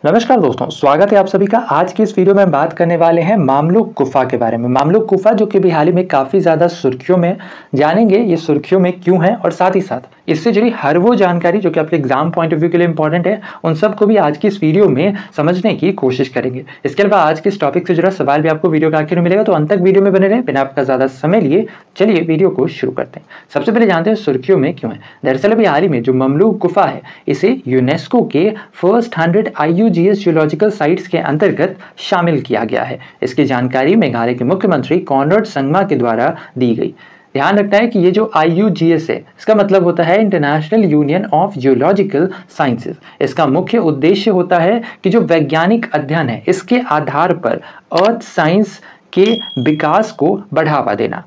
नमस्कार दोस्तों, स्वागत है आप सभी का। आज की इस वीडियो में बात करने वाले हैं मामलुक गुफा के बारे में। मामलुक गुफा जो कि भी हाल ही में काफ़ी ज़्यादा सुर्खियों में, जानेंगे ये सुर्खियों में क्यों है और साथ ही साथ इससे जुड़ी हर वो जानकारी जो कि आपके एग्जाम पॉइंट ऑफ व्यू के लिए इंपॉर्टेंट है, उन सबको भी आज की इस वीडियो में समझने की कोशिश करेंगे। इसके अलावा आज के इस टॉपिक से जुड़ा सवाल भी आपको वीडियो के आखिर में मिलेगा, तो अंत तक वीडियो में बने रहें। बिना आपका ज़्यादा समय लिए चलिए वीडियो को शुरू करते हैं। सबसे पहले जानते हैं सुर्खियों में क्यों है। दरअसल अभी हाल ही में जो मामलुक गुफा है, इसे यूनेस्को के फर्स्ट 100 IUGS जियोलॉजिकल साइट्स के अंतर्गत शामिल किया गया है। इसकी जानकारी मेघालय के मुख्यमंत्री कॉनराड संगमा के द्वारा दी गई। ध्यान रखना है कि ये जो IUGS है, इसका मतलब होता है international union of geological sciences. इसका मुख्य उद्देश्य होता है कि जो वैज्ञानिक अध्ययन है, इसके आधार पर अर्थ साइंस के विकास को बढ़ावा देना।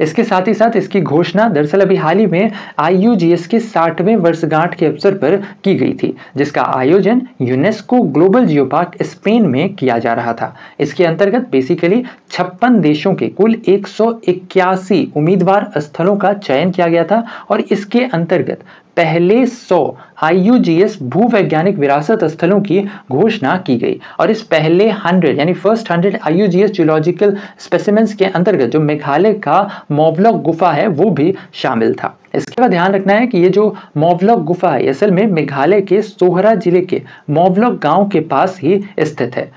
इसके साथ ही साथ इसकी घोषणा दरअसल अभी हाल ही में IUGS के 60वें वर्षगांठ के अवसर पर की गई थी, जिसका आयोजन UNESCO global geo park Spain में किया जा रहा था। इसके अंतर्गत बेसिकली 56 देशों के कुल 181 उम्मीदवार स्थलों का चयन किया गया था और इसके अंतर्गत पहले 100 IUGS भूवैज्ञानिक विरासत स्थलों की घोषणा की गई और इस पहले 100 यानी फर्स्ट 100 IUGS जियोलॉजिकल स्पेसिमेंस के अंतर्गत जो मेघालय का मोवलॉक गुफा है वो भी शामिल था। इसके बाद ध्यान रखना है कि ये जो मोवलॉक गुफा है, असल में मेघालय के सोहरा जिले के मोवलॉक गांव के पास ही स्थित है।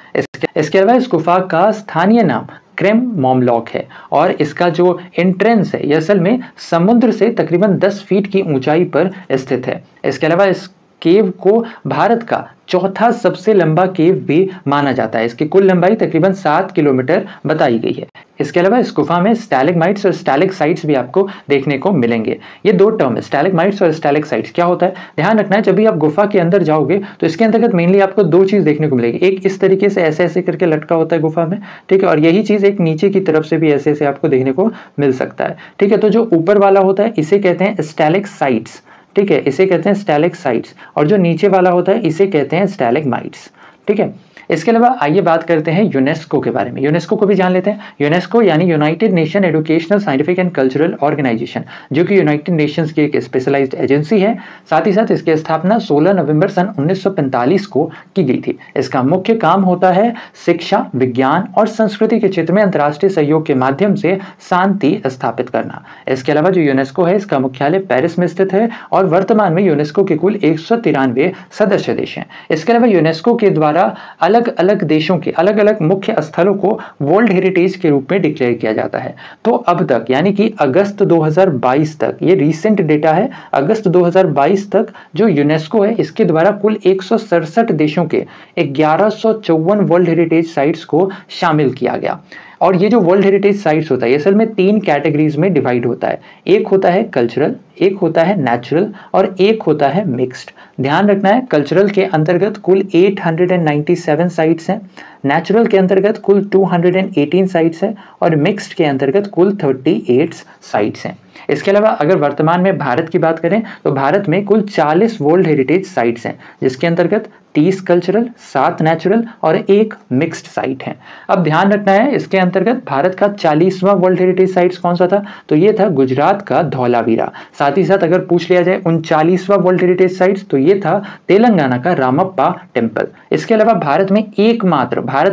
इसके अलावा इस गुफा का स्थानीय नाम क्रेम मोमलॉक है और इसका जो एंट्रेंस है, यह असल में समुद्र से तकरीबन 10 फीट की ऊंचाई पर स्थित है। इसके अलावा इस केव को भारत का चौथा सबसे लंबा केव भी माना जाता है। इसकी कुल लंबाई तकरीबन 7 किलोमीटर बताई गई है। इसके अलावा इस गुफा में स्टैलेग्माइट्स और स्टैलेक्साइट्स भी आपको देखने को मिलेंगे। ये दो टर्म है, स्टैलेग्माइट्स और स्टैलेक्साइट्स। क्या होता है, ध्यान रखना है, जब भी आप गुफा के अंदर जाओगे तो इसके अंतर्गत मेनली आपको दो चीज देखने को मिलेगी। एक इस तरीके से ऐसे ऐसे करके लटका होता है गुफा में, ठीक है, और यही चीज एक नीचे की तरफ से भी ऐसे ऐसे आपको देखने को मिल सकता है, ठीक है। तो जो ऊपर वाला होता है इसे कहते हैं स्टैलेक्साइट्स, ठीक है, इसे कहते हैं स्टैलेक्साइट्स, और जो नीचे वाला होता है इसे कहते हैं स्टैलेग्माइट्स, ठीक है। इसके अलावा आइए बात करते हैं यूनेस्को के बारे में। यूनेस्को को भी जान लेते हैं। यूनेस्को यानी United Nation Educational Scientific and Cultural Organization, जो कि यूनाइटेड नेशंस की एक स्पेशलाइज्ड एजेंसी है। साथ ही साथ इसकी स्थापना 16 नवंबर सन 1945 को की गई थी। इसका मुख्य काम होता है शिक्षा, विज्ञान और संस्कृति के क्षेत्र में अंतर्राष्ट्रीय सहयोग के माध्यम से शांति स्थापित करना। इसके अलावा जो यूनेस्को है, इसका मुख्यालय पेरिस में स्थित है और वर्तमान में यूनेस्को के कुल 193 सदस्य देश हैं। इसके अलावा यूनेस्को के द्वारा अलग अलग देशों के अलग अलग मुख्य स्थलों को वर्ल्ड हेरिटेज के रूप में डिक्लेयर किया जाता है। तो अब तक यानी कि अगस्त 2022 तक, ये रीसेंट डेटा है, अगस्त 2022 तक जो यूनेस्को है, इसके द्वारा कुल 167 देशों के 1154 वर्ल्ड हेरिटेज साइट्स को शामिल किया गया। और ये जो वर्ल्ड हेरिटेज साइट्स होता है, असल में 3 कैटेगरीज में डिवाइड होता है। एक होता है कल्चरल, एक होता है नेचुरल और एक होता है मिक्स्ड। ध्यान रखना है, कल्चरल के अंतर्गत कुल 897 साइट्स हैं, नेचुरल के अंतर्गत कुल 218 साइट्स हैं और मिक्स्ड के अंतर्गत कुल 38 साइट्स हैं। इसके अलावा अगर वर्तमान में भारत की बात करें तो भारत में कुल 40 वर्ल्ड हेरिटेज साइट्स हैं, जिसके अंतर्गत 30 कल्चरल, 7 नेचुरल और 1 मिक्स्ड साइट है। अब ध्यान रखना है, इसके अंतर्गत भारत का 40वां वर्ल्ड हेरिटेज साइट्स कौन सा था, तो ये था गुजरात का धौलावीरा। साथ ही साथ अगर पूछ लिया जाए 39वां वर्ल्ड हेरिटेज साइट्स, तो ये था तेलंगाना का रामप्पा टेम्पल। इसके अलावा भारत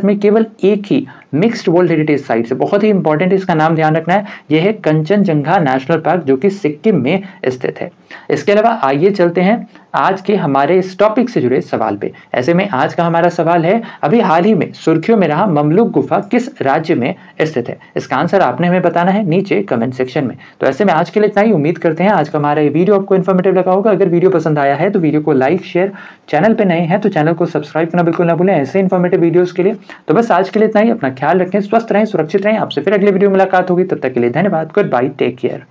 में केवल एक ही मिक्स्ड वर्ल्ड हेरिटेज साइट्स है, बहुत ही इंपॉर्टेंट, इसका नाम ध्यान रखना है, यह है कंचनजंगा नेशनल पार्क, जो कि सिक्किम में स्थित है। इसके अलावा आइए चलते हैं आज के हमारे इस टॉपिक से जुड़े सवाल पे। ऐसे में आज का हमारा सवाल है, अभी हाल ही में सुर्खियों में रहा मामलुक गुफा किस राज्य में स्थित है। इसका आंसर आपने हमें बताना है नीचे कमेंट सेक्शन में। तो ऐसे में आज के लिए इतना ही। उम्मीद करते हैं आज का हमारा ये वीडियो आपको इन्फॉर्मेटिव लगा होगा। अगर वीडियो पसंद आया है तो वीडियो को लाइक, शेयर, चैनल पे नए हैं तो चैनल को सब्सक्राइब करना बिल्कुल ना भूलें ऐसे इन्फॉर्मेटिव वीडियोस के लिए। तो बस आज के लिए इतना ही। अपना ख्याल रखें, स्वस्थ रहें, सुरक्षित रहें। आपसे फिर अगले वीडियो में मुलाकात होगी, तब तक के लिए धन्यवाद। Goodbye, take care.